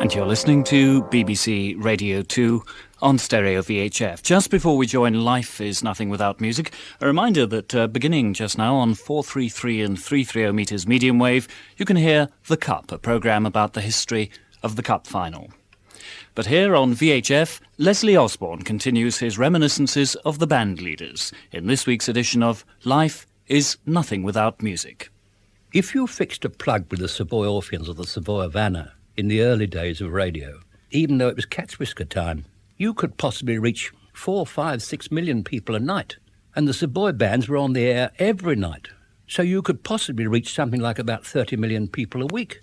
And you're listening to BBC Radio 2 on stereo VHF. Just before we join Life is Nothing Without Music, a reminder that beginning just now on 433 and 330 metres medium wave, you can hear The Cup, a programme about the history of the Cup final. But here on VHF, Leslie Osborne continues his reminiscences of the Bandleaders in this week's edition of Life is Nothing Without Music. If you fixed a plug with the Savoy Orphans or the Savoy Havana in the early days of radio, even though it was cat's whisker time, you could possibly reach 4, 5, 6 million people a night. And the Savoy bands were on the air every night. So you could possibly reach something like about 30 million people a week.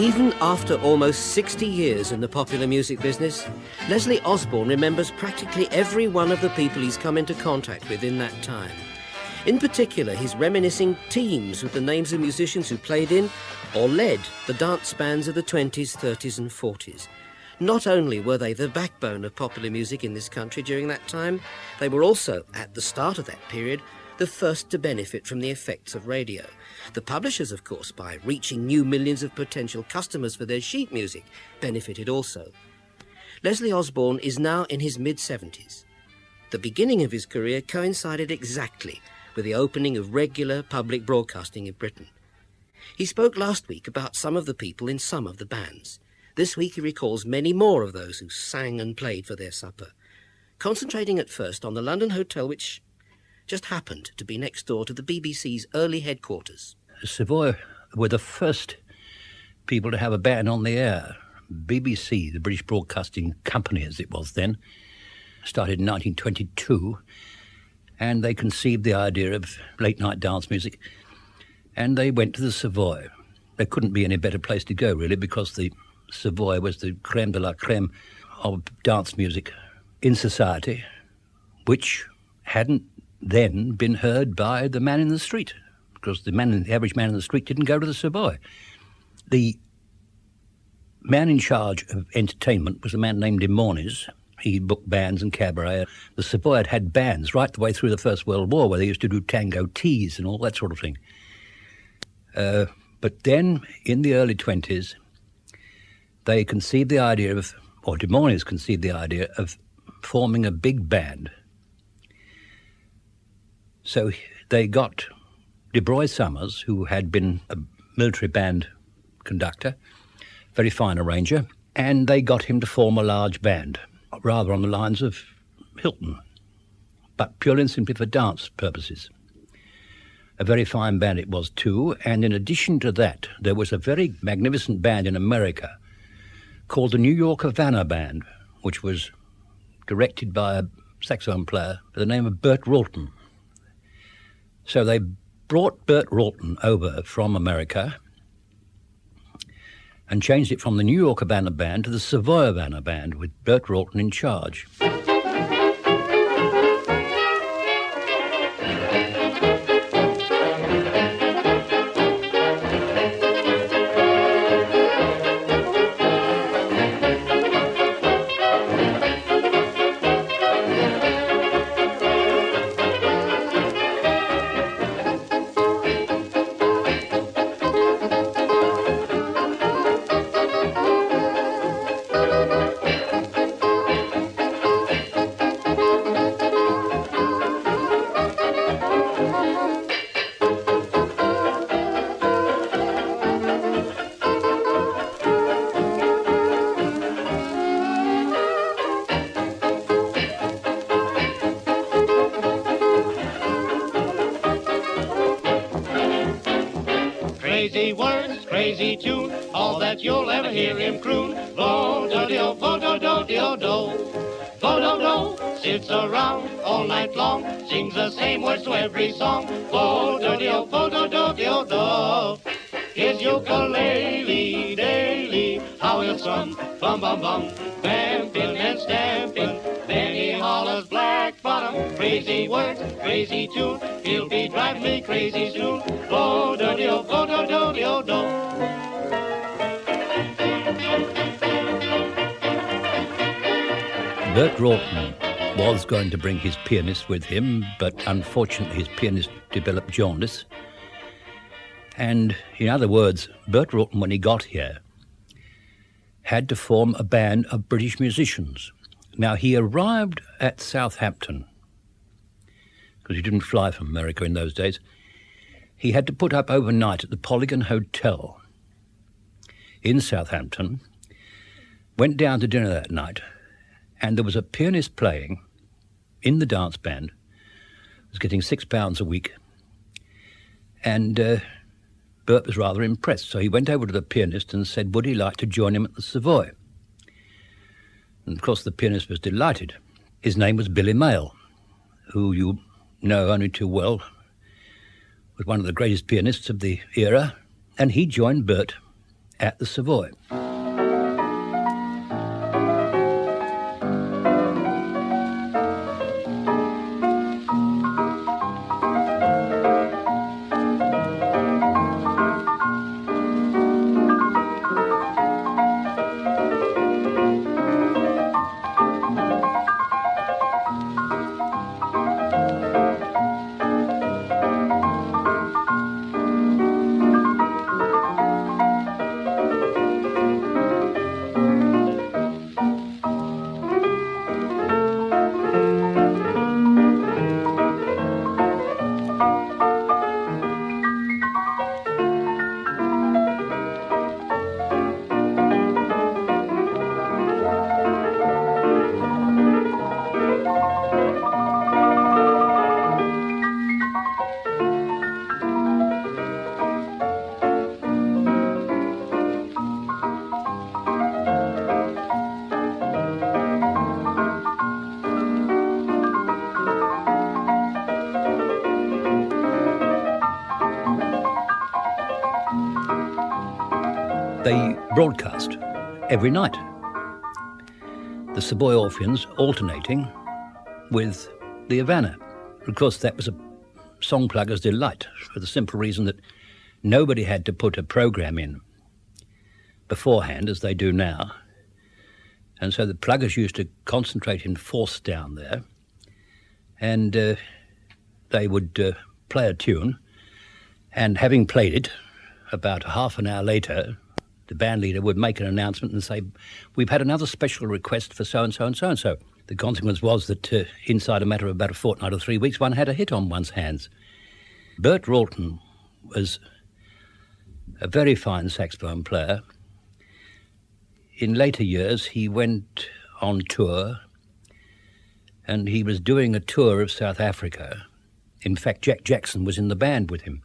Even after almost 60 years in the popular music business, Leslie Osborne remembers practically every one of the people he's come into contact with in that time. In particular, he's reminiscing teams with the names of musicians who played in or led the dance bands of the 20s, 30s and 40s. Not only were they the backbone of popular music in this country during that time, they were also, at the start of that period, the first to benefit from the effects of radio. The publishers, of course, by reaching new millions of potential customers for their sheet music, benefited also. Leslie Osborne is now in his mid-70s. The beginning of his career coincided exactly with the opening of regular public broadcasting in Britain. He spoke last week about some of the people in some of the bands. This week he recalls many more of those who sang and played for their supper, concentrating at first on the London hotel which just happened to be next door to the BBC's early headquarters. Savoy were the first people to have a band on the air. BBC, the British Broadcasting Company as it was then, started in 1922, and they conceived the idea of late-night dance music, and they went to the Savoy. There couldn't be any better place to go, really, because the Savoy was the creme de la creme of dance music in society, which hadn't then been heard by the man in the street, because the average man in the street didn't go to the Savoy. The man in charge of entertainment was a man named Gibbons. He booked bands and cabaret. The Savoy had bands right the way through the First World War, where they used to do tango teas and all that sort of thing. But then, in the early 20s, they conceived the idea of, or Gibbons conceived the idea of forming a big band. So they got DeBroy Summers, who had been a military band conductor, very fine arranger, and they got him to form a large band, rather on the lines of Hylton, but purely and simply for dance purposes. A very fine band it was too, and in addition to that, there was a very magnificent band in America called the New York Havana Band, which was directed by a saxophone player by the name of Bert Ralton. So they brought Bert Ralton over from America and changed it from the New York Havana Band to the Savoy Havana Band with Bert Ralton in charge. Crazy words, crazy tune, all that you'll ever hear him croon. Vo-do-do, vo-do-do-do-do. Vo-do-do, sits around all night long, sings the same words to every song. Vo-do-do, vo-do-do-do-do. His ukulele daily, how he'll strum, bum-bum-bum, vamping and stamping. Then he hollers black bottom, crazy words, crazy tune. He'll be driving me crazy soon. Vo-do-de-o, vo-do-do-de-o-do. Bert Ralton was going to bring his pianist with him, but unfortunately his pianist developed jaundice. And in other words, Bert Ralton, when he got here, had to form a band of British musicians. Now, he arrived at Southampton, because he didn't fly from America in those days. He had to put up overnight at the Polygon Hotel in Southampton, went down to dinner that night, and there was a pianist playing in the dance band, was getting £6 a week, and Bert was rather impressed. So he went over to the pianist and said, would he like to join him at the Savoy? And of course the pianist was delighted. His name was Billy Mayerl, who you know only too well, was one of the greatest pianists of the era, and he joined Bert at the Savoy. They broadcast every night. The Savoy Orphans alternating with the Havana. Of course, that was a song plugger's delight, for the simple reason that nobody had to put a program in beforehand, as they do now. And so the pluggers used to concentrate in force down there, and they would play a tune, and having played it, about half an hour later, the band leader would make an announcement and say, we've had another special request for so-and-so and so-and-so. The consequence was that inside a matter of about a fortnight or 3 weeks, one had a hit on one's hands. Bert Ralton was a very fine saxophone player. In later years, he went on tour, and he was doing a tour of South Africa. In fact, Jack Jackson was in the band with him.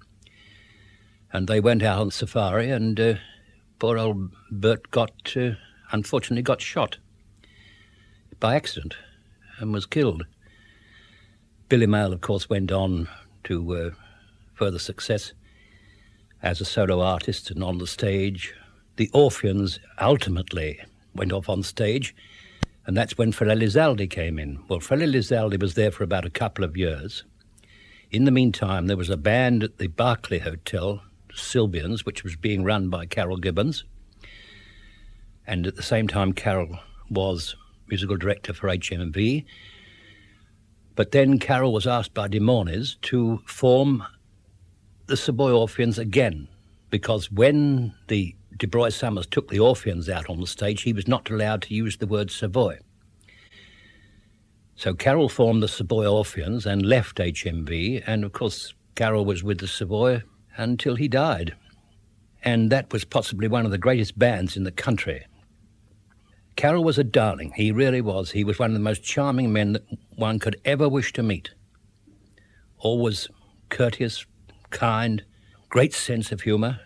And they went out on safari, and poor old Bert unfortunately got shot by accident and was killed. Billy Mayerl, of course, went on to further success as a solo artist and on the stage. The Orphans ultimately went off on stage, and that's when Elizalde came in. Well, Elizalde was there for about a couple of years. In the meantime, there was a band at the Berkeley Hotel, Sylvians, which was being run by Carroll Gibbons. And at the same time, Carroll was musical director for HMV. But then Carroll was asked by Des Moines to form the Savoy Orphans again, because when the Du Bois Summers took the Orphans out on the stage, he was not allowed to use the word Savoy. So Carroll formed the Savoy Orphans and left HMV, and of course Carroll was with the Savoy until he died. And that was possibly one of the greatest bands in the country. Carroll was a darling, he really was. He was one of the most charming men that one could ever wish to meet. Always courteous, kind, great sense of humour.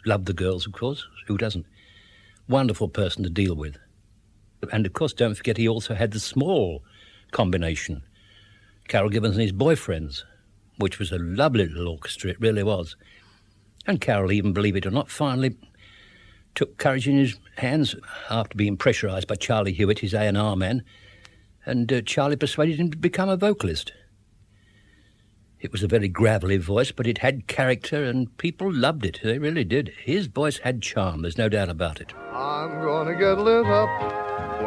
Loved the girls, of course, who doesn't? Wonderful person to deal with. And of course, don't forget, he also had the small combination, Carroll Gibbons and his boyfriends, which was a lovely little orchestra, it really was. And Carroll, even believe it or not, finally took courage in his hands after being pressurised by Charlie Hewitt, his A&R man, and Charlie persuaded him to become a vocalist. It was a very gravelly voice, but it had character, and people loved it. They really did. His voice had charm, there's no doubt about it. I'm gonna get lit up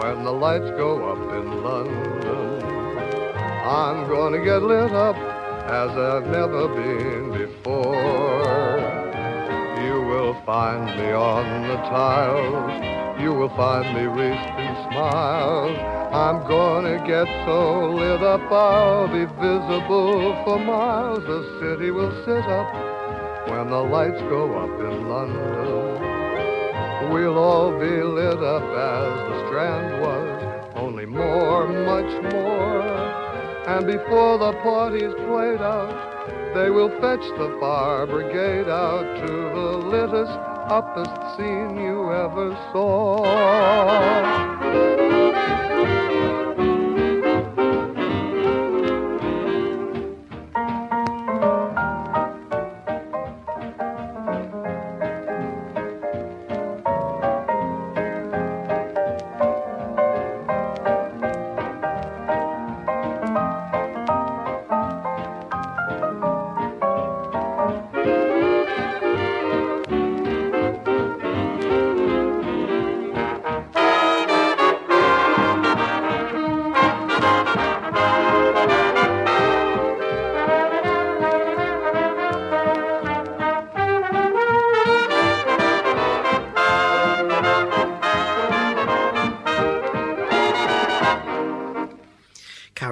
when the lights go up in London. I'm gonna get lit up as I've never been before. You will find me on the tiles, you will find me wreathed in smiles. I'm gonna get so lit up I'll be visible for miles. The city will sit up when the lights go up in London. We'll all be lit up as the Strand was, only more, much more. And before the party's played out, they will fetch the fire brigade out to the littest, uppest scene you ever saw.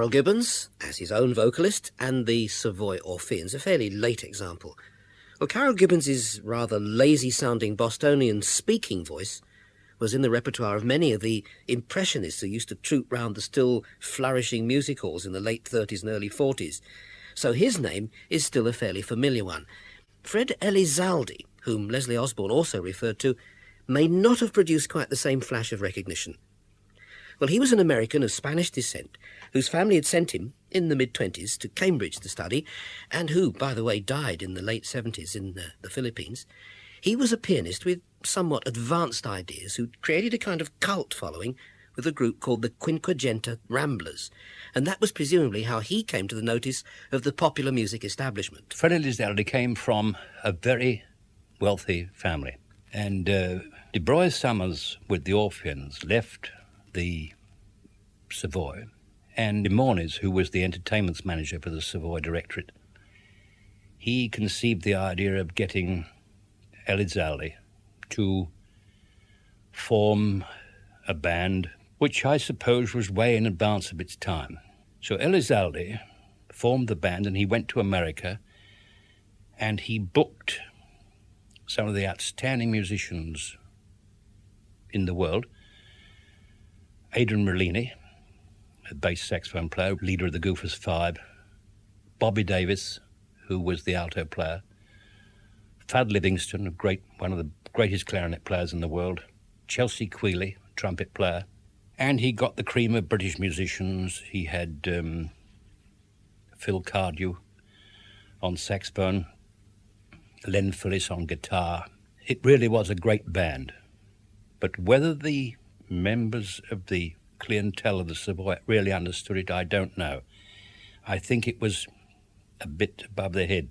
Gibbons, as his own vocalist, and the Savoy Orphans, a fairly late example. Well, Carroll Gibbons' rather lazy-sounding Bostonian speaking voice was in the repertoire of many of the impressionists who used to troop round the still flourishing music halls in the late 30s and early 40s. So his name is still a fairly familiar one. Fred Elizalde, whom Leslie Osborne also referred to, may not have produced quite the same flash of recognition. Well, he was an American of Spanish descent whose family had sent him in the mid-20s to Cambridge to study, and who, by the way, died in the late 70s in the Philippines. He was a pianist with somewhat advanced ideas who created a kind of cult following with a group called the Quinquagenta Ramblers, and that was presumably how he came to the notice of the popular music establishment. Fred Elizalde came from a very wealthy family, and De Broye Summers with the Orphans left the Savoy, and De Mornay's, who was the entertainments manager for the Savoy Directorate, he conceived the idea of getting Elizalde to form a band which I suppose was way in advance of its time. So Elizalde formed the band, and he went to America, and he booked some of the outstanding musicians in the world. Adrian Merlini, a bass saxophone player, leader of the Goofus Five. Bobby Davis, who was the alto player. Fad Livingston, one of the greatest clarinet players in the world. Chelsea Quealy, trumpet player. And he got the cream of British musicians. He had Phil Cardew on saxophone, Len Phillips on guitar. It really was a great band. But whether the members of the clientele of the Savoy really understood it, I don't know. I think it was a bit above their head.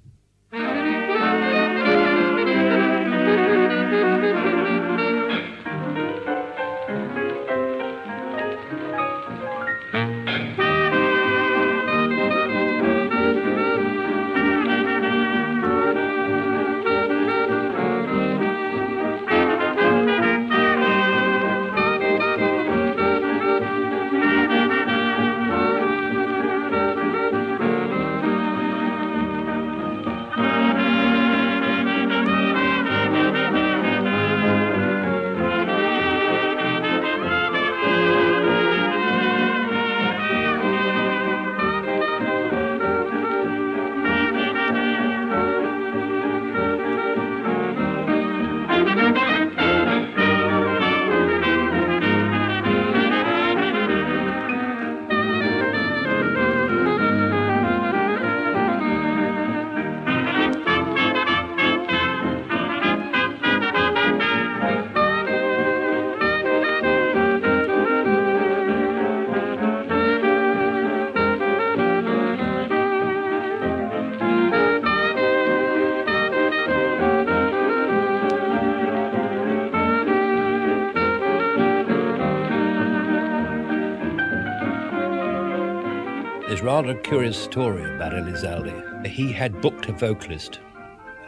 rather a curious story about Elizalde. He had booked a vocalist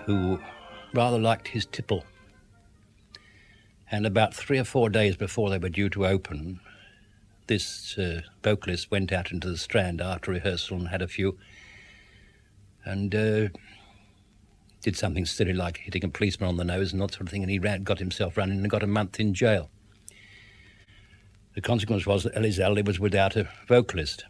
who rather liked his tipple. And about 3 or 4 days before they were due to open, this vocalist went out into the Strand after rehearsal and had a few, and did something silly like hitting a policeman on the nose and that sort of thing, and he got himself running and got a month in jail. The consequence was that Elizalde was without a vocalist.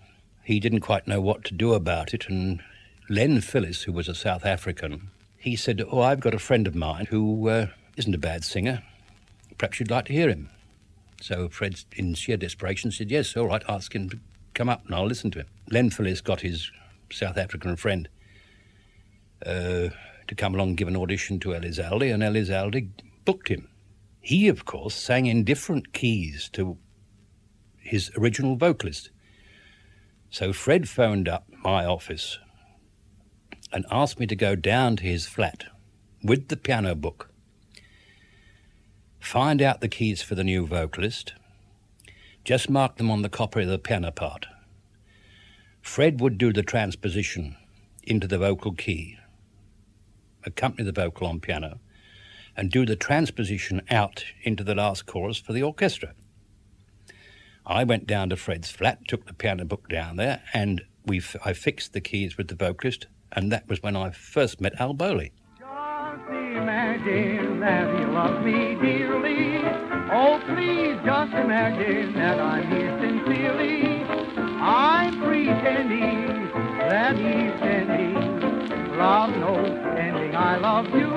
He didn't quite know what to do about it, and Len Phillis, who was a South African, he said, "Oh, I've got a friend of mine who isn't a bad singer. Perhaps you'd like to hear him." So Fred, in sheer desperation, said, "Yes, all right, ask him to come up and I'll listen to him." Len Phillis got his South African friend to come along and give an audition to Elizalde, and Elizalde booked him. He, of course, sang in different keys to his original vocalist. So Fred phoned up my office and asked me to go down to his flat with the piano book, find out the keys for the new vocalist, just mark them on the copy of the piano part. Fred would do the transposition into the vocal key, accompany the vocal on piano, and do the transposition out into the last chorus for the orchestra. I went down to Fred's flat, took the piano book down there, and I fixed the keys with the vocalist, and that was when I first met Al Bowley. Just imagine that he loves me dearly. Oh, please just imagine that I'm here sincerely. I'm pretending that he's sending love notes, ending I love you.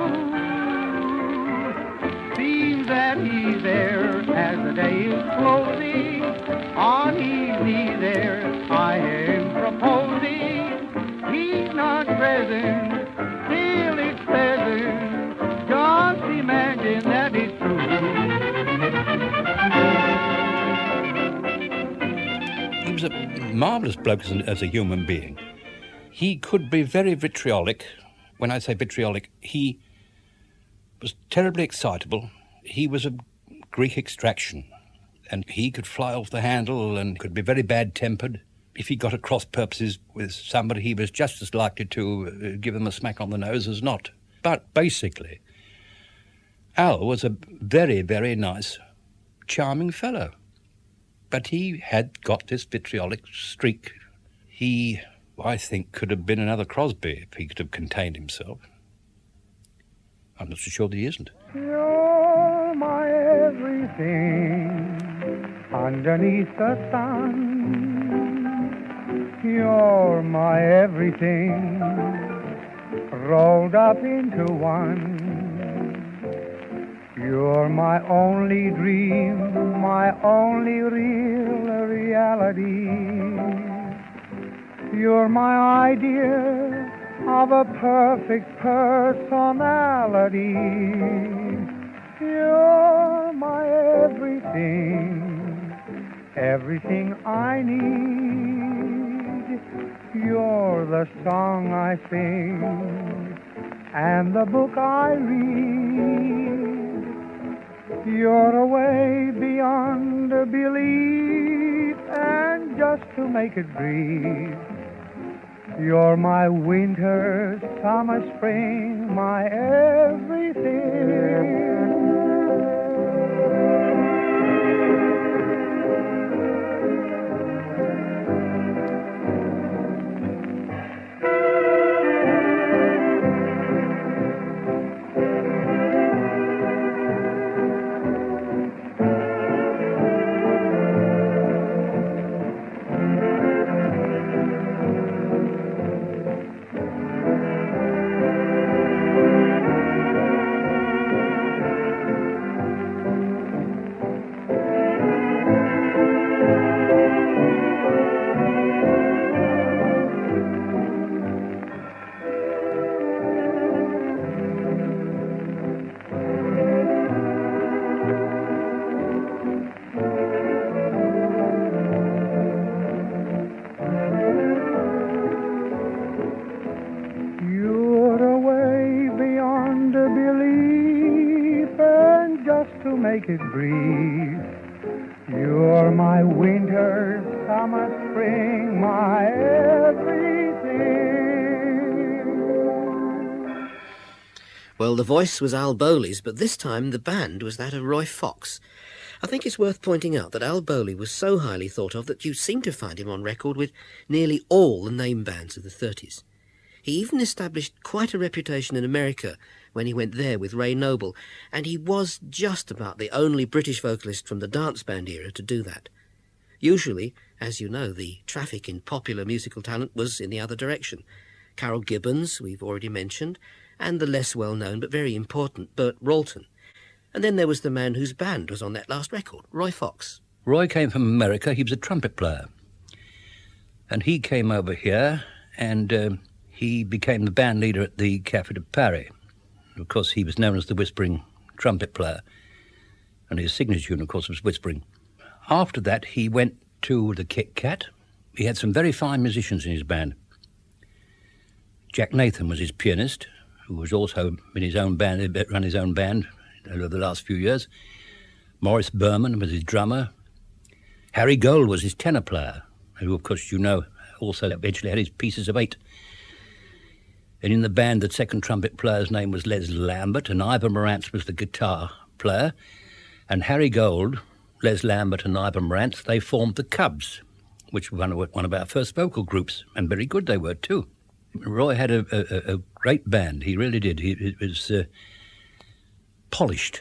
Seems that he's there as the day is closing. On his knee there I am proposing. He's not present, still it's pleasant. Just imagine that it's true. He was a marvellous bloke as a human being. He could be very vitriolic. When I say vitriolic, he was terribly excitable. He was of Greek extraction, and he could fly off the handle and could be very bad-tempered. If he got at cross purposes with somebody, he was just as likely to give them a smack on the nose as not. But basically, Al was a very, very nice, charming fellow. But he had got this vitriolic streak. He, I think, could have been another Crosby if he could have contained himself. I'm not so sure that he isn't. You're my everything underneath the sun. You're my everything rolled up into one. You're my only dream, my only real reality. You're my idea of a perfect personality. You're my everything, everything I need. You're the song I sing and the book I read. You're away beyond belief, and just to make it brief, you're my winter, summer, spring, my everything. Make it brief. You're my winter, summer, spring, my everything. Well, the voice was Al Bowley's, but this time the band was that of Roy Fox. I think it's worth pointing out that Al Bowley was so highly thought of that you seem to find him on record with nearly all the name bands of the 30s. He even established quite a reputation in America when he went there with Ray Noble, and he was just about the only British vocalist from the dance band era to do that. Usually, as you know, the traffic in popular musical talent was in the other direction. Carroll Gibbons, we've already mentioned, and the less well-known but very important Bert Ralton. And then there was the man whose band was on that last record, Roy Fox. Roy came from America. He was a trumpet player. And he came over here and he became the band leader at the Café de Paris. Of course, he was known as the Whispering Trumpet Player. And his signature tune, of course, was Whispering. After that, he went to the Kit Kat. He had some very fine musicians in his band. Jack Nathan was his pianist, who was also in his own band, run his own band over the last few years. Morris Berman was his drummer. Harry Gold was his tenor player, who, of course, you know, also eventually had his Pieces of Eight. And in the band, the second trumpet player's name was Leslie Lambert, and Ivor Morantz was the guitar player. And Harry Gold, Les Lambert and Ivor Morantz, they formed the Cubs, which were one of our first vocal groups, and very good they were too. Roy had a great band, he really did. It was polished.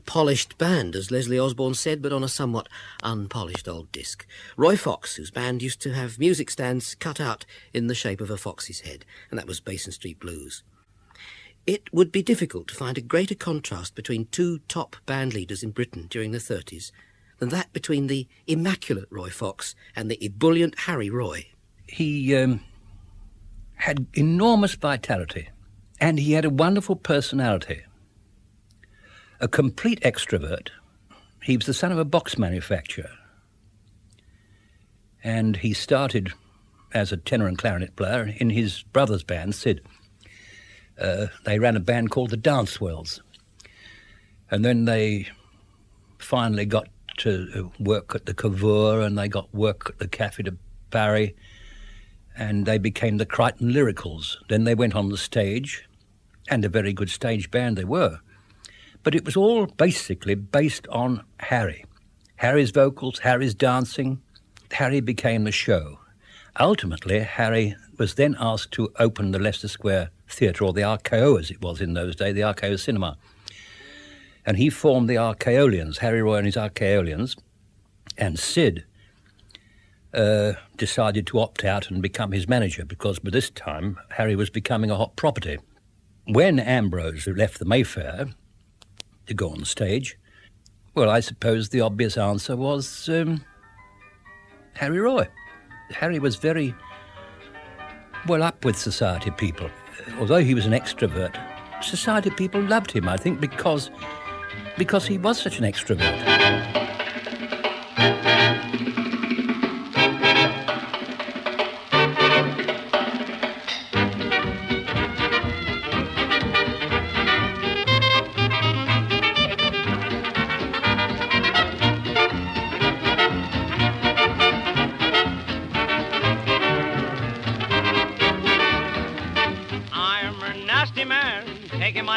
Polished band, as Leslie Osborne said, but on a somewhat unpolished old disc. Roy Fox, whose band used to have music stands cut out in the shape of a fox's head, and that was Basin Street Blues. It would be difficult to find a greater contrast between two top band leaders in Britain during the 30s than that between the immaculate Roy Fox and the ebullient Harry Roy. He had enormous vitality, and he had a wonderful personality. A complete extrovert. He was the son of a box manufacturer. And he started as a tenor and clarinet player in his brother's band, Sid. They ran a band called the Dancewells. And then they finally got to work at the Cavour, and they got work at the Café de Paris, and they became the Crichton Lyricals. Then they went on the stage, and a very good stage band they were. But it was all basically based on Harry. Harry's vocals, Harry's dancing. Harry became the show. Ultimately, Harry was then asked to open the Leicester Square Theatre, or the RKO as it was in those days, the RKO Cinema. And he formed the Archaeolians, Harry Roy and his Archaeolians. And Sid decided to opt out and become his manager, because by this time Harry was becoming a hot property. When Ambrose left the Mayfair to go on stage, well, I suppose the obvious answer was Harry Roy. Harry was very well up with society people. Although he was an extrovert, society people loved him, I think, because he was such an extrovert.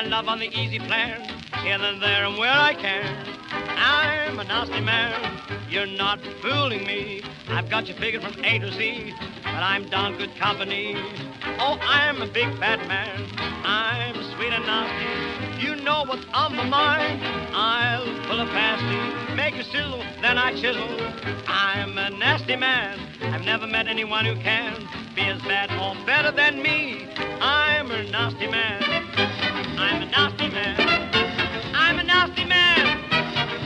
Love on the easy plan, here and there and where I can. I'm a nasty man, you're not fooling me. I've got you figured from A to Z, but I'm darn good company. Oh, I'm a big fat man, I'm sweet and nasty. You know what's on my mind, I'll pull a pasty, make you sizzle, then I chisel. I'm a nasty man, I've never met anyone who can be as bad or better than me. I'm a nasty man. I'm a nasty man. I'm a nasty man.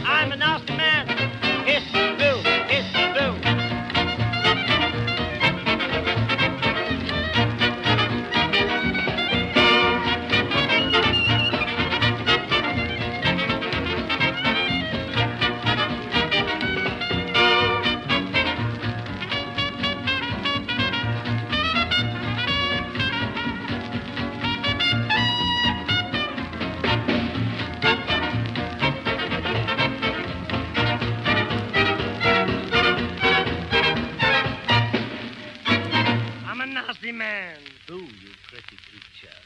I'm a nasty man. It's blue. It's blue. Man. Ooh, you pretty creature.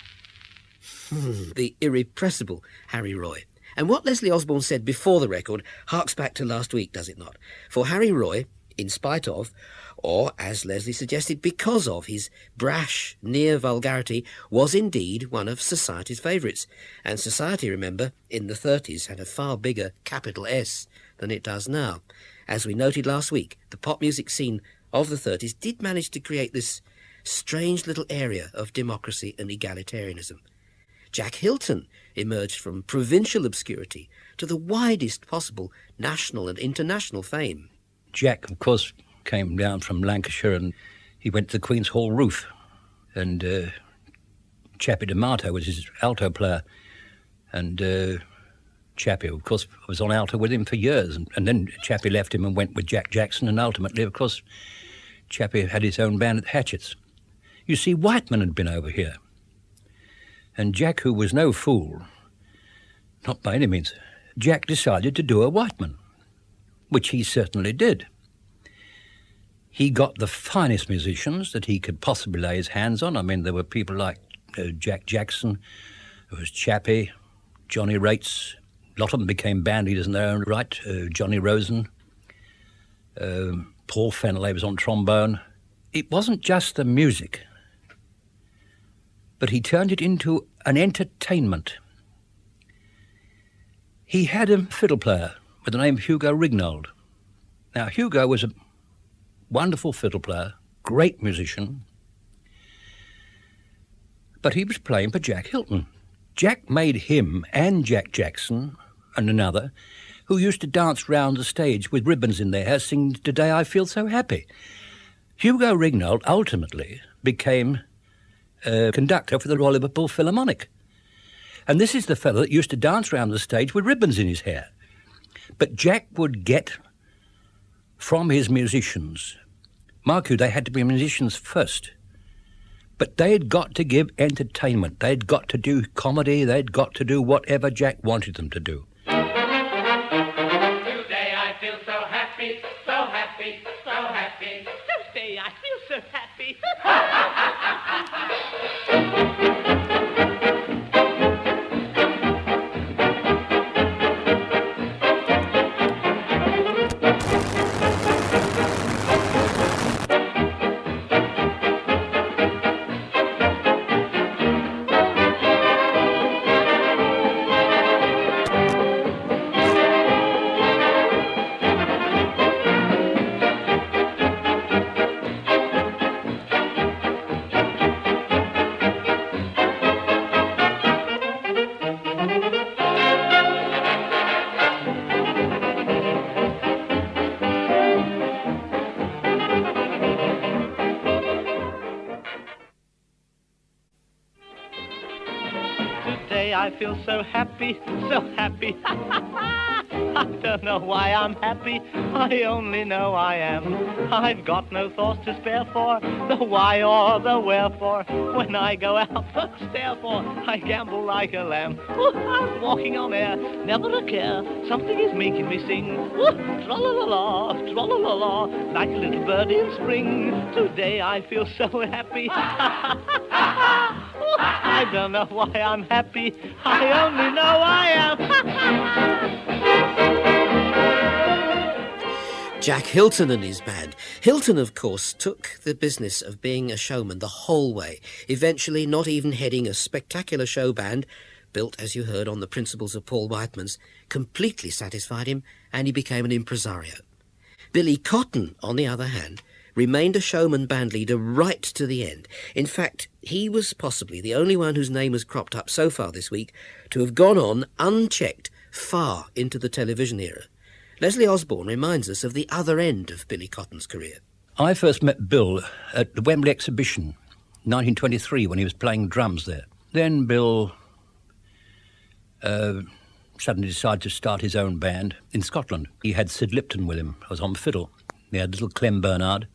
The irrepressible Harry Roy. And what Leslie Osborne said before the record harks back to last week, does it not? For Harry Roy, in spite of, or as Leslie suggested, because of his brash, near vulgarity, was indeed one of society's favourites. And society, remember, in the 30s had a far bigger capital S than it does now. As we noted last week, the pop music scene of the 30s did manage to create this strange little area of democracy and egalitarianism. Jack Hylton emerged from provincial obscurity to the widest possible national and international fame. Jack, of course, came down from Lancashire and he went to the Queen's Hall roof. And Chappie D'Amato was his alto player. And Chappie, of course, was on alto with him for years. And then Chappie left him and went with Jack Jackson. And ultimately, of course, Chappie had his own band at Hatchett's. You see, Whiteman had been over here. And Jack, who was no fool, not by any means, Jack decided to do a Whiteman, which he certainly did. He got the finest musicians that he could possibly lay his hands on. I mean, there were people like Jack Jackson, there was Chappie, Johnny Rates. A lot of them became bandleaders in their own right. Johnny Rosen, Paul Fenley was on trombone. It wasn't just the music, but he turned it into an entertainment. He had a fiddle player with the name of Hugo Rignold. Now, Hugo was a wonderful fiddle player, great musician, but he was playing for Jack Hylton. Jack made him and Jack Jackson and another who used to dance round the stage with ribbons in their hair singing "Today I Feel So Happy." Hugo Rignold ultimately became conductor for the Royal Liverpool Philharmonic. And this is the fellow that used to dance around the stage with ribbons in his hair. But Jack would get from his musicians, mark you, they had to be musicians first, but they had got to give entertainment. They'd got to do comedy. They'd got to do whatever Jack wanted them to do. Today I feel so happy, so happy, so happy. Today I feel so happy. I feel so happy, so happy. I don't know why I'm happy, I only know I am. I've got no thoughts to spare for the why or the wherefore. When I go out for stare for, I gamble like a lamb. I'm walking on air, never a care. Something is making me sing. Tra-la-la-la, tra-la-la-la, like a little bird in spring. Today I feel so happy. I don't know why I'm happy, I only know I am. Jack Hylton and his band. Hylton, of course, took the business of being a showman the whole way, eventually not even heading a spectacular show band, built, as you heard, on the principles of Paul Whiteman's, completely satisfied him, and he became an impresario. Billy Cotton, on the other hand, remained a showman band leader right to the end. In fact, he was possibly the only one whose name has cropped up so far this week to have gone on unchecked far into the television era. Leslie Osborne reminds us of the other end of Billy Cotton's career. I first met Bill at the Wembley Exhibition, 1923, when he was playing drums there. Then Bill suddenly decided to start his own band in Scotland. He had Sid Lipton with him. I was on fiddle. He had little Clem Bernard,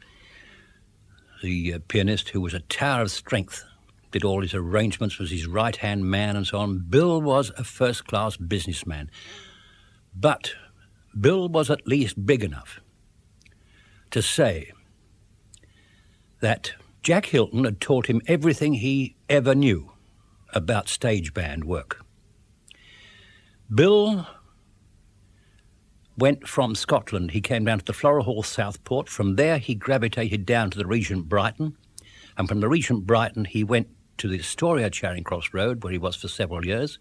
the pianist, who was a tower of strength, did all his arrangements, was his right-hand man and so on. Bill was a first-class businessman. But Bill was at least big enough to say that Jack Hylton had taught him everything he ever knew about stage band work. Bill went from Scotland. He came down to the Flora Hall Southport. From there he gravitated down to the Regent Brighton, and from the Regent Brighton he went to the Astoria Charing Cross Road, where he was for several years.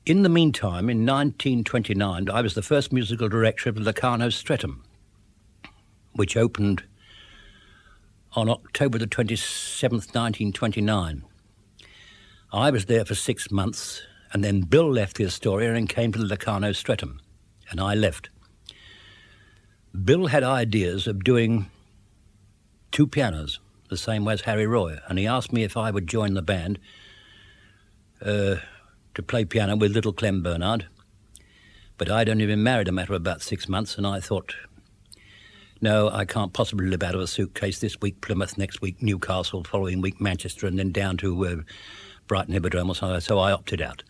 In the meantime, in 1929, I was the first musical director of the Locarno Streatham, which opened on October the 27th, 1929. I was there for 6 months, and then Bill left the Astoria and came to the Locarno Streatham, and I left. Bill had ideas of doing two pianos, the same way as Harry Roy, and he asked me if I would join the band to play piano with little Clem Bernard. But I'd only been married a matter of about 6 months, and I thought, no, I can't possibly live out of a suitcase. This week Plymouth, next week Newcastle, following week Manchester, and then down to Brighton Hippodrome or something, so I opted out.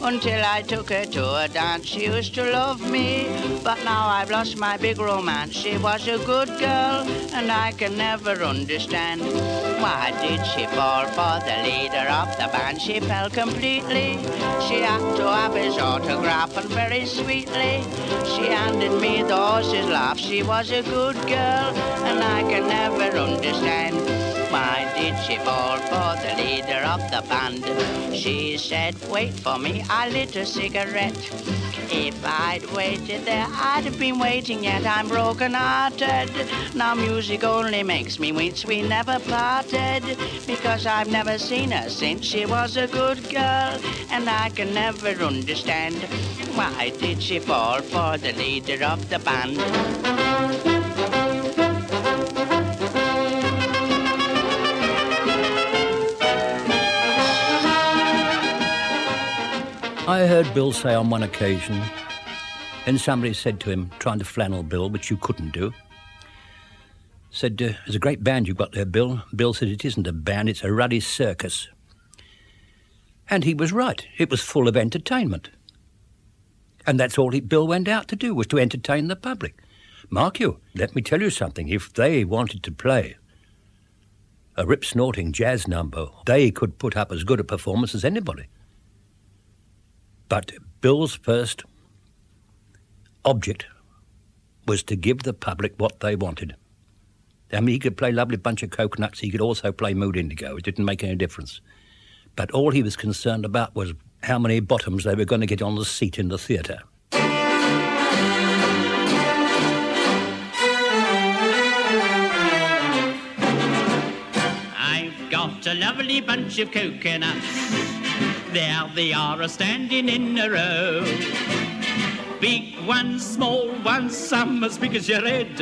Until I took her to a dance. She used to love me, but now I've lost my big romance. She was a good girl, and I can never understand why did she fall for the leader of the band. She fell completely. She had to have his autograph, and very sweetly she handed me the horse's laugh. She was a good girl, and I can never understand why did she fall for the leader of the band. She said, wait for me, I lit a cigarette. If I'd waited there, I'd have been waiting yet. I'm broken-hearted. Now music only makes me wince. We never parted, because I've never seen her since. She was a good girl, and I can never understand why did she fall for the leader of the band. I heard Bill say on one occasion, and somebody said to him, trying to flannel Bill, which you couldn't do, said, "There's a great band you've got there, Bill." Bill said, "It isn't a band, it's a ruddy circus." And he was right. It was full of entertainment. And that's all Bill went out to do, was to entertain the public. Mark you, let me tell you something. If they wanted to play a rip-snorting jazz number, they could put up as good a performance as anybody. But Bill's first object was to give the public what they wanted. I mean, he could play Lovely Bunch of Coconuts, he could also play Mood Indigo. It didn't make any difference. But all he was concerned about was how many bottoms they were going to get on the seat in the theatre. I've got a lovely bunch of coconuts. There they are standing in a row. Big ones, small ones, some as big as your head.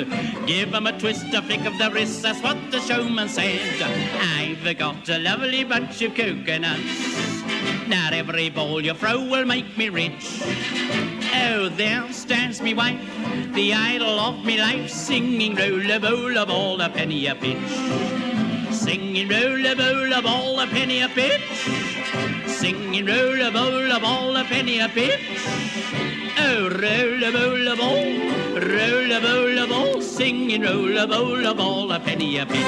Give 'em a twist, a flick of the wrist, that's what the showman said. I've got a lovely bunch of coconuts. Not every ball you throw will make me rich. Oh, there stands me wife, the idol of me life, singing roll-a-bowl-a ball, a penny a pitch. Singing roll-a-bowl-a ball, a penny a pitch. Singing roll-a-bowl-a ball, a penny a pitch. Oh, roll-a-bowl-a ball, roll-a-bowl-a ball, singing roll-a-bowl-a ball, a penny a pitch.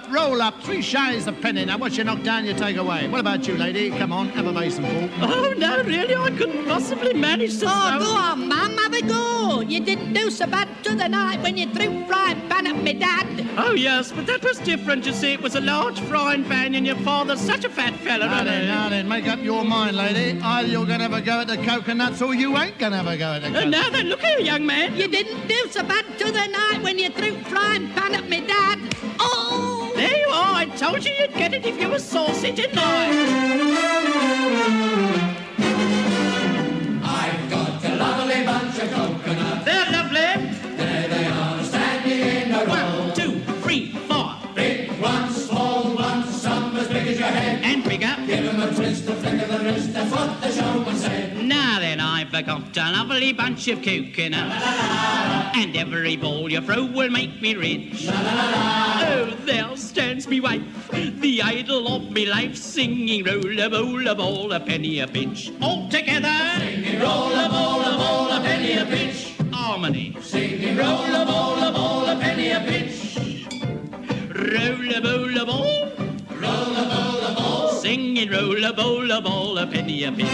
Roll up, 3 shies a penny. Now what you knock down, you take away. What about you, lady? Come on, have a basin full. Oh, no, really, I couldn't possibly manage to... Oh, go on, Mum, have a go. You didn't do so bad to the night when you threw frying pan at me dad. Oh, yes, but that was different, you see. It was a large frying pan and your father's such a fat fella, Now then, make up your mind, lady. Either you're going to have a go at the coconuts or you ain't going to have a go at the coconuts. Now then, look here, young man. You didn't do so bad to the night when you threw frying pan at me dad. Oh! There you are. I told you you'd get it if you were saucy, didn't I? I've got a lovely bunch of coconuts. They're lovely. There they are, standing in a row. 1, 2, 3, 4. Big ones, small ones, some as big as your head. And bigger. Give 'em a twist, a flick of the wrist, that's what the showman said. Now then, I've got a lovely bunch of coconuts. And every ball you throw will make me rich. Oh, there stands me wife, the idol of me life, singing roll-a-bowl-a ball, a penny a pitch. All together. Singing roll-a-bowl-a ball, a penny a pitch. Harmony. Singing roll-a-bowl-a ball, a penny a pitch. Roll-a-bowl-a ball. Roll-a-bowl-a ball. Singing roll-a-bowl-a ball, a penny a pitch.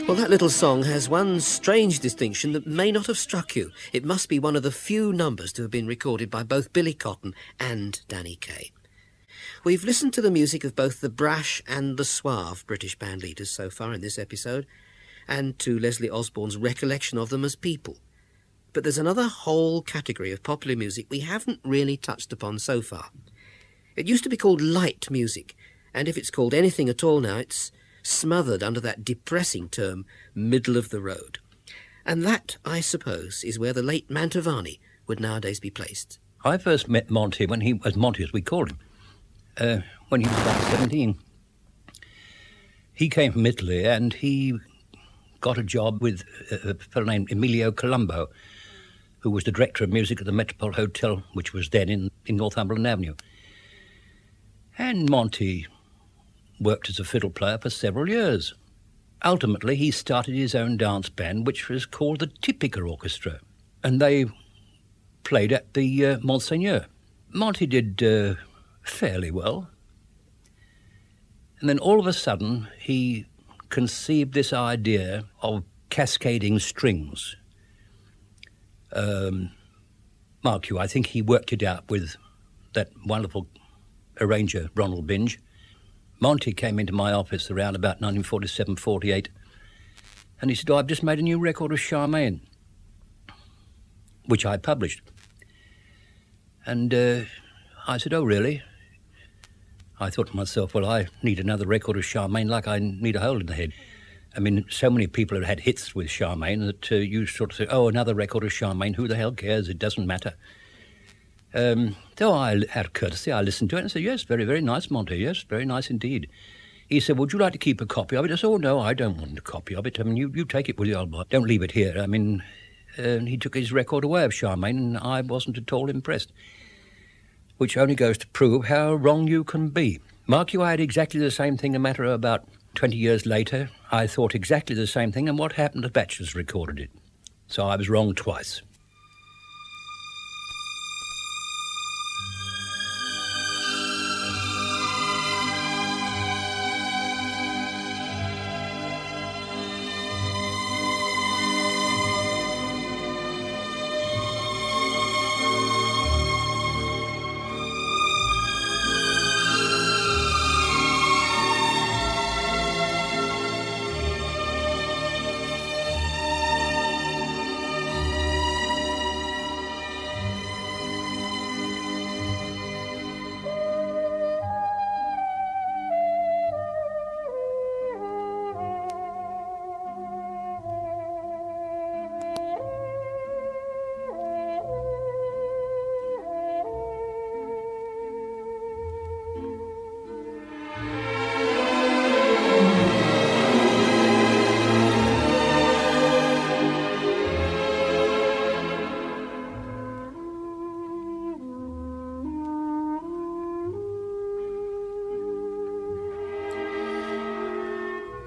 Well, that little song has one strange distinction that may not have struck you. It must be one of the few numbers to have been recorded by both Billy Cotton and Danny Kaye. We've listened to the music of both the brash and the suave British band leaders so far in this episode, and to Leslie Osborne's recollection of them as people. But there's another whole category of popular music we haven't really touched upon so far. It used to be called light music, and if it's called anything at all now, it's smothered under that depressing term, middle of the road. And that, I suppose, is where the late Mantovani would nowadays be placed. I first met Monty when he was Monty, as we called him, when he was about 17. He came from Italy and he got a job with a fellow named Emilio Colombo, who was the director of music at the Metropole Hotel, which was then in Northumberland Avenue. And Monty worked as a fiddle player for several years. Ultimately, he started his own dance band, which was called the Tipica Orchestra, and they played at the Monseigneur. Monty did fairly well. And then all of a sudden, he conceived this idea of cascading strings. Mark you, I think he worked it out with that wonderful arranger, Ronald Binge. Monty came into my office around about 1947-48, and he said, "Oh, I've just made a new record of Charmaine," which I published. And I said, "Oh, really?" I thought to myself, well, I need another record of Charmaine like I need a hole in the head. I mean, so many people have had hits with Charmaine that you sort of say, oh, another record of Charmaine, who the hell cares? It doesn't matter. So I, out of courtesy, I listened to it and said, yes, very, very nice, Monty, yes, very nice indeed. He said, would you like to keep a copy of it? I said, oh, no, I don't want a copy of it. I mean, you take it with you, old boy. Don't leave it here. I mean, he took his record away of Charmaine, and I wasn't at all impressed, which only goes to prove how wrong you can be. Mark you, I had exactly the same thing a matter of about 20 years later. I thought exactly the same thing, and what happened? The Batchelors recorded it. So I was wrong twice.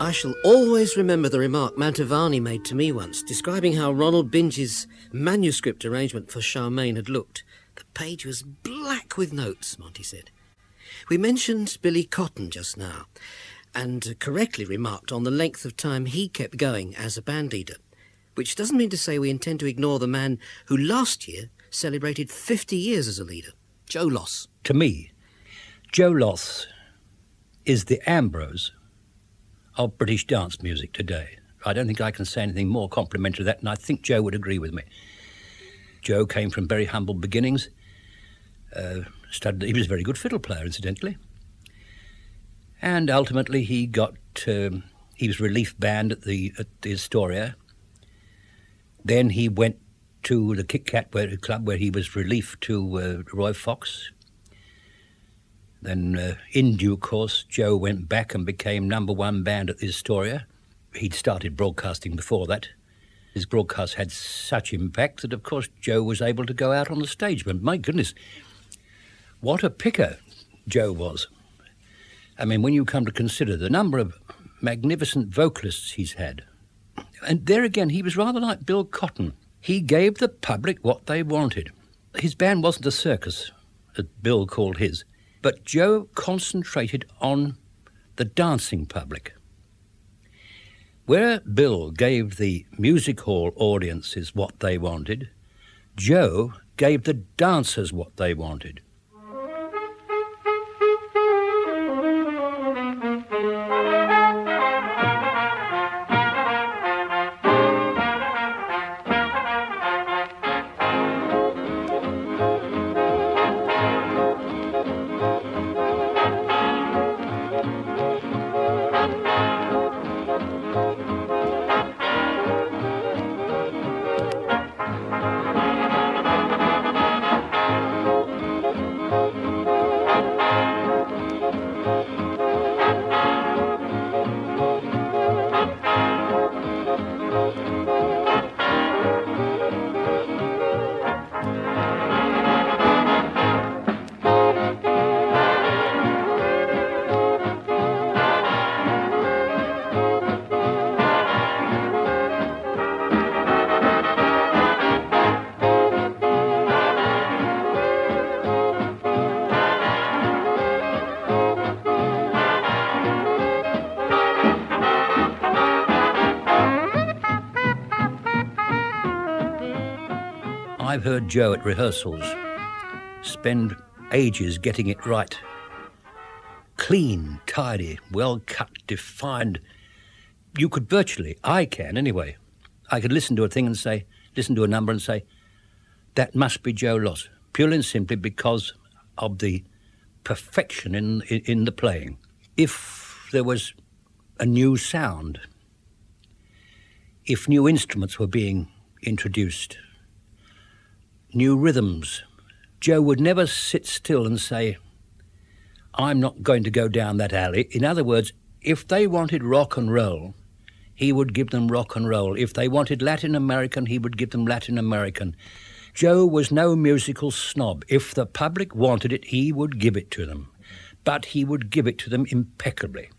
I shall always remember the remark Mantovani made to me once, describing how Ronald Binge's manuscript arrangement for Charmaine had looked. The page was black with notes, Monty said. We mentioned Billy Cotton just now, and correctly remarked on the length of time he kept going as a band leader, which doesn't mean to say we intend to ignore the man who last year celebrated 50 years as a leader, Joe Loss. To me, Joe Loss is the Ambrose of British dance music today. I don't think I can say anything more complimentary to that, and I think Joe would agree with me. Joe came from very humble beginnings. He was a very good fiddle player, incidentally. And ultimately he was relief band at the Astoria. Then he went to the Kit Kat club where he was relief to Roy Fox. Then, in due course, Joe went back and became number one band at the Astoria. He'd started broadcasting before that. His broadcast had such impact that, of course, Joe was able to go out on the stage. But my goodness, what a picker Joe was. I mean, when you come to consider the number of magnificent vocalists he's had. And there again, he was rather like Bill Cotton. He gave the public what they wanted. His band wasn't a circus, as Bill called his. But Joe concentrated on the dancing public. Where Bill gave the music hall audiences what they wanted, Joe gave the dancers what they wanted. I've heard Joe at rehearsals spend ages getting it right. Clean, tidy, well cut, defined. You could virtually, I can anyway, I could listen to a thing and say, listen to a number and say, that must be Joe Loss, purely and simply because of the perfection in the playing. If there was a new sound, if new instruments were being introduced, new rhythms, Joe would never sit still and say, I'm not going to go down that alley. In other words, if they wanted rock and roll, he would give them rock and roll. If they wanted Latin American, he would give them Latin American. Joe was no musical snob. If the public wanted it, he would give it to them. But he would give it to them impeccably.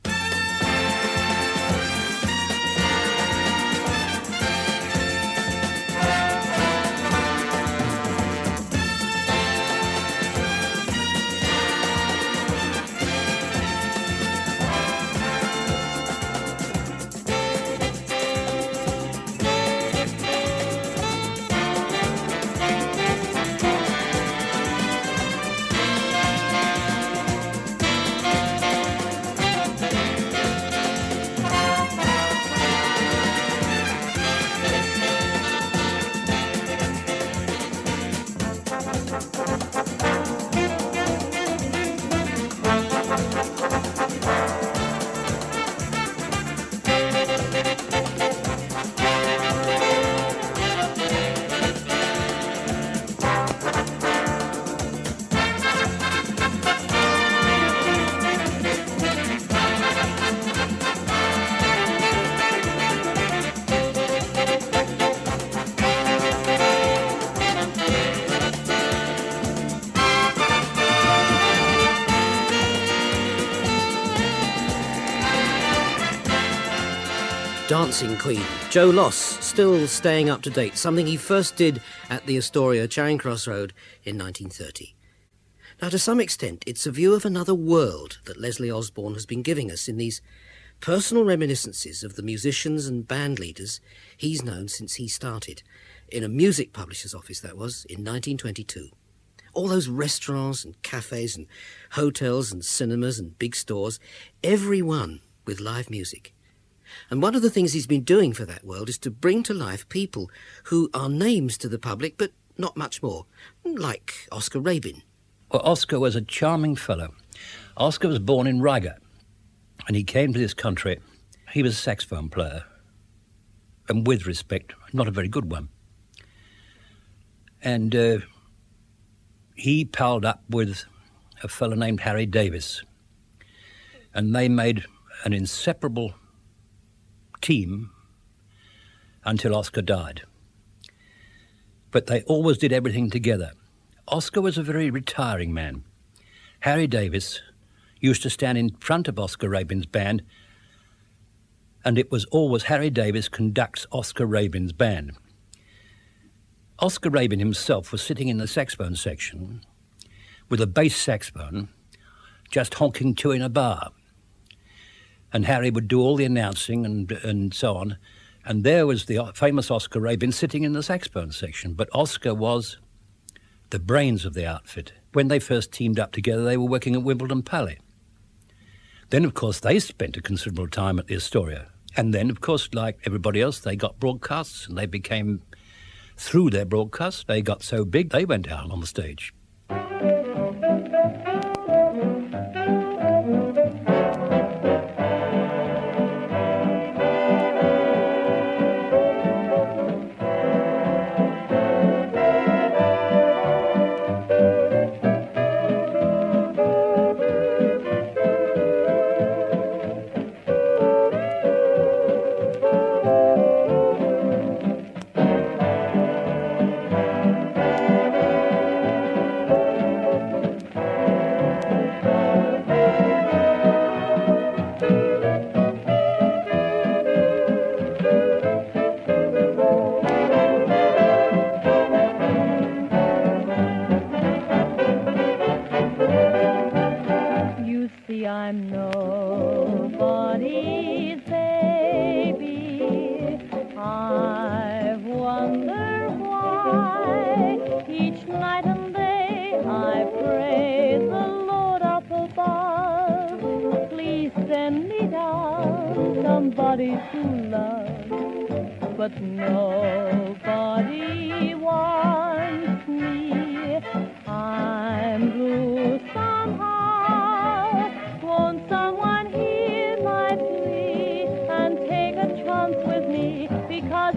Dancing Queen, Joe Loss, still staying up to date, something he first did at the Astoria Charing Cross Road in 1930. Now, to some extent, it's a view of another world that Leslie Osborne has been giving us in these personal reminiscences of the musicians and band leaders he's known since he started, in a music publisher's office, that was, in 1922. All those restaurants and cafes and hotels and cinemas and big stores, every one with live music. And one of the things he's been doing for that world is to bring to life people who are names to the public, but not much more, like Oscar Rabin. Well, Oscar was a charming fellow. Oscar was born in Riga, and he came to this country. He was a saxophone player, and with respect, not a very good one. And he palled up with a fellow named Harry Davis, and they made an inseparable team until Oscar died. But they always did everything together. Oscar was a very retiring man. Harry Davis used to stand in front of Oscar Rabin's band, and it was always Harry Davis conducts Oscar Rabin's band. Oscar Rabin himself was sitting in the saxophone section with a bass saxophone, just honking to in a bar. And Harry would do all the announcing and so on. And there was the famous Oscar Rabin sitting in the saxophone section. But Oscar was the brains of the outfit. When they first teamed up together, they were working at Wimbledon Palais. Then, of course, they spent a considerable time at the Astoria. And then, of course, like everybody else, they got broadcasts, and they became, through their broadcasts, they got so big, they went out on the stage. But nobody wants me. I'm blue somehow. Won't someone hear my plea and take a chance with me? Because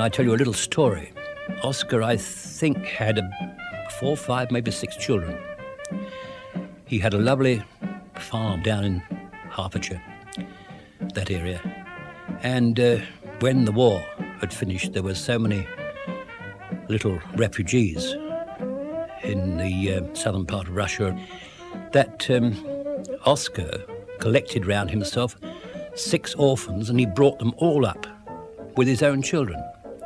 I tell you a little story. Oscar, I think, had 4, 5, maybe 6 children. He had a lovely farm down in Hertfordshire, that area. And when the war had finished, there were so many little refugees in the southern part of Russia that Oscar collected round himself 6 orphans, and he brought them all up with his own children.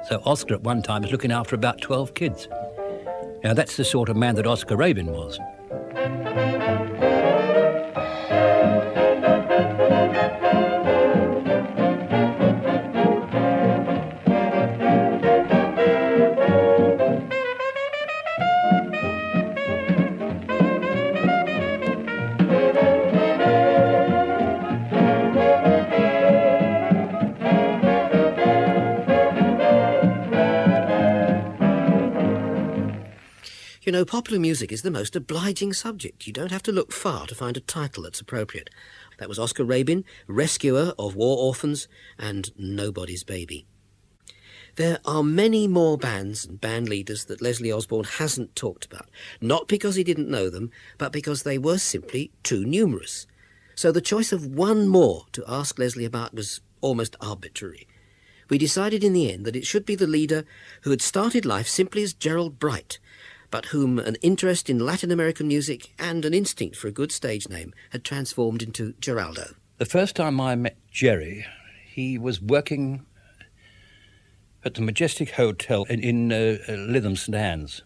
So Oscar at one time was looking after about 12 kids. Now that's the sort of man that Oscar Rabin was. You know, popular music is the most obliging subject. You don't have to look far to find a title that's appropriate. That was Oscar Rabin, rescuer of war orphans and Nobody's Baby. There are many more bands and band leaders that Leslie Osborne hasn't talked about, not because he didn't know them, but because they were simply too numerous. So the choice of one more to ask Leslie about was almost arbitrary. We decided in the end that it should be the leader who had started life simply as Gerald Bright, but whom an interest in Latin American music and an instinct for a good stage name had transformed into Geraldo. The first time I met Jerry, he was working at the Majestic Hotel in Lytham St Anne's.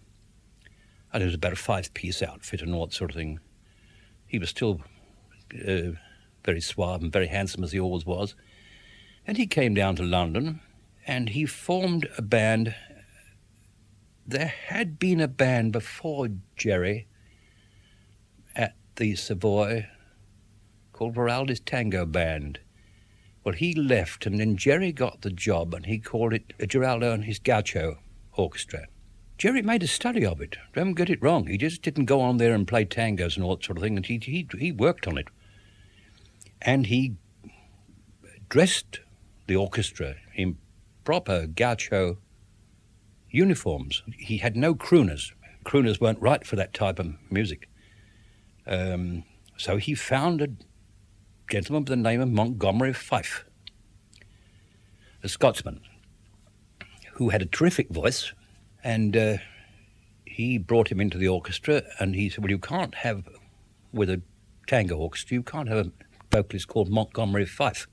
And it was about a 5-piece outfit and all that sort of thing. He was still very suave and very handsome, as he always was. And he came down to London, and he formed a band. There had been a band before Jerry at the Savoy called Varaldi's Tango Band. Well, he left, and then Jerry got the job, and he called it Geraldo and his Gaucho Orchestra. Jerry made a study of it. Don't get it wrong. He just didn't go on there and play tangos and all that sort of thing, and he worked on it. And he dressed the orchestra in proper Gaucho uniforms. He had no crooners. Crooners weren't right for that type of music. So he found a gentleman by the name of Montgomery Fife, a Scotsman, who had a terrific voice, and he brought him into the orchestra, and he said, well, you can't have, with a tango orchestra, you can't have a vocalist called Montgomery Fife.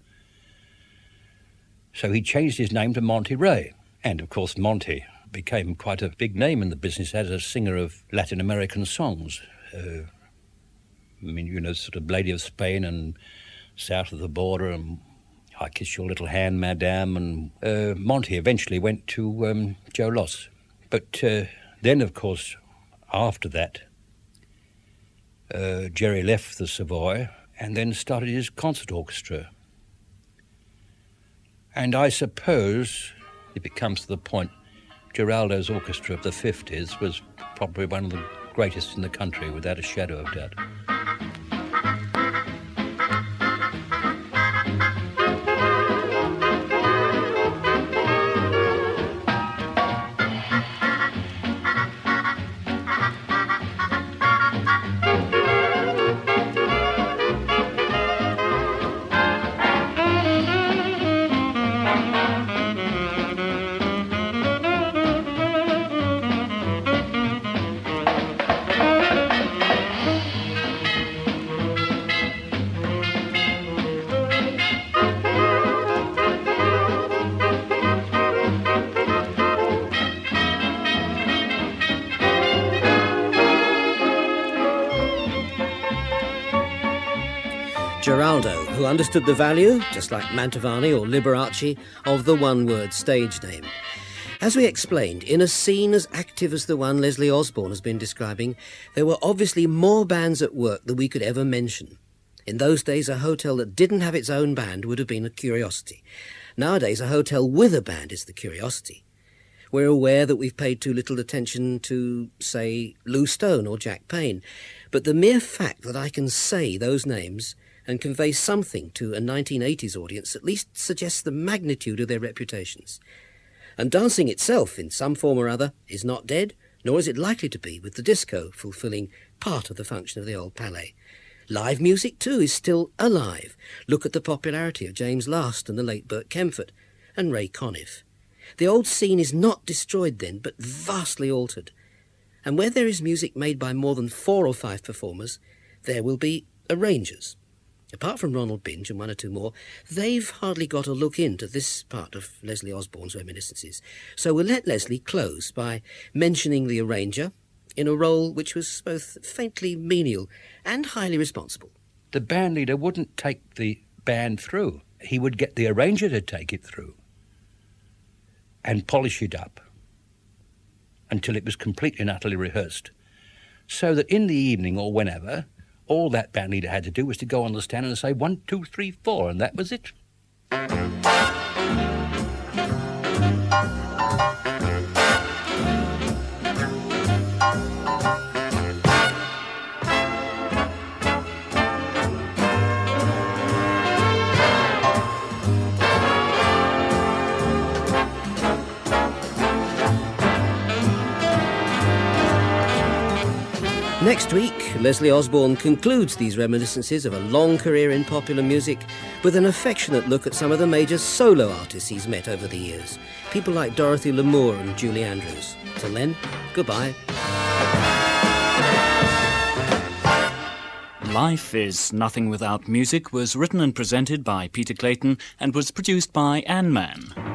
So he changed his name to Monty Ray, and of course Monty became quite a big name in the business as a singer of Latin American songs. I mean, you know, sort of Lady of Spain and South of the Border and I Kiss Your Little Hand, Madame. And Monty eventually went to Joe Loss. But then, of course, after that, Jerry left the Savoy and then started his concert orchestra. And I suppose, if it comes to the point, Geraldo's orchestra of the 50s was probably one of the greatest in the country, without a shadow of doubt. Geraldo, who understood the value, just like Mantovani or Liberace, of the one-word stage name. As we explained, in a scene as active as the one Leslie Osborne has been describing, there were obviously more bands at work than we could ever mention. In those days, a hotel that didn't have its own band would have been a curiosity. Nowadays, a hotel with a band is the curiosity. We're aware that we've paid too little attention to, say, Lou Stone or Jack Payne, but the mere fact that I can say those names and convey something to a 1980s audience at least suggests the magnitude of their reputations. And dancing itself, in some form or other, is not dead, nor is it likely to be, with the disco fulfilling part of the function of the old palais. Live music, too, is still alive. Look at the popularity of James Last and the late Bert Kempfert and Ray Conniff. The old scene is not destroyed then, but vastly altered. And where there is music made by more than 4 or 5 performers, there will be arrangers. Apart from Ronald Binge and one or two more, they've hardly got a look into this part of Leslie Osborne's reminiscences. So we'll let Leslie close by mentioning the arranger in a role which was both faintly menial and highly responsible. The band leader wouldn't take the band through. He would get the arranger to take it through and polish it up until it was completely and utterly rehearsed. So that in the evening or whenever, all that band leader had to do was to go on the stand and say 1, 2, 3, 4, and that was it. Next week, Leslie Osborne concludes these reminiscences of a long career in popular music with an affectionate look at some of the major solo artists he's met over the years. People like Dorothy Lamour and Julie Andrews. Till then, goodbye. Life is Nothing Without Music was written and presented by Peter Clayton and was produced by Ann Mann.